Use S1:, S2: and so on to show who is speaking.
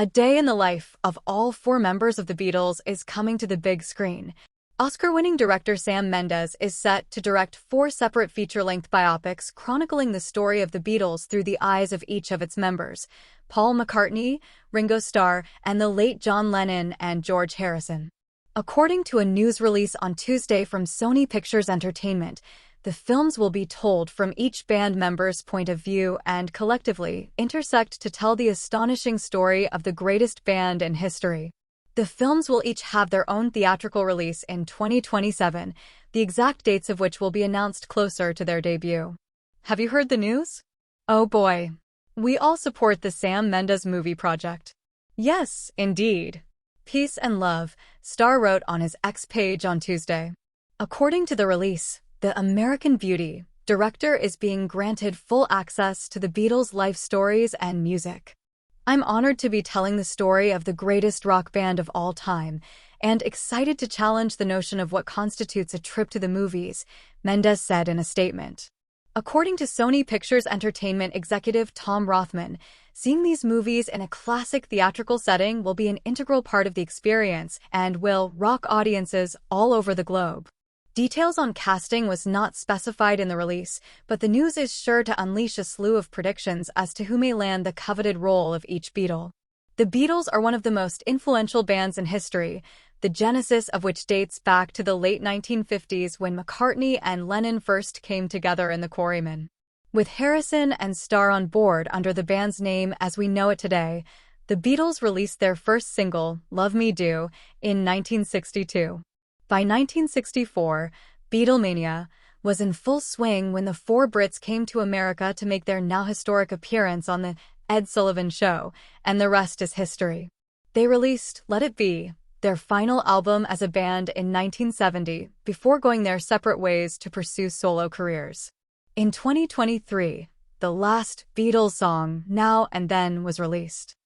S1: A day in the life of all four members of the Beatles is coming to the big screen. Oscar-winning director Sam Mendes is set to direct four separate feature-length biopics chronicling the story of the Beatles through the eyes of each of its members: Paul McCartney, Ringo Starr, and the late John Lennon and George Harrison. According to a news release on Tuesday from Sony Pictures Entertainment, the films will be told from each band member's point of view and collectively intersect to tell the astonishing story of the greatest band in history. The films will each have their own theatrical release in 2027, the exact dates of which will be announced closer to their debut. Have you heard the news? Oh boy. We all support the Sam Mendes movie project. Yes, indeed. Peace and love, Starr wrote on his X page on Tuesday. According to the release, the American Beauty director is being granted full access to the Beatles' life stories and music. I'm honored to be telling the story of the greatest rock band of all time, and excited to challenge the notion of what constitutes a trip to the movies, Mendes said in a statement. According to Sony Pictures Entertainment executive Tom Rothman, seeing these movies in a classic theatrical setting will be an integral part of the experience and will rock audiences all over the globe. Details on casting was not specified in the release, but the news is sure to unleash a slew of predictions as to who may land the coveted role of each Beatle. The Beatles are one of the most influential bands in history, the genesis of which dates back to the late 1950s when McCartney and Lennon first came together in the Quarrymen. With Harrison and Starr on board under the band's name as we know it today, the Beatles released their first single, Love Me Do, in 1962. By 1964, Beatlemania was in full swing when the four Brits came to America to make their now historic appearance on The Ed Sullivan Show, and the rest is history. They released Let It Be, their final album as a band in 1970, before going their separate ways to pursue solo careers. In 2023, the last Beatles song, Now and Then, was released.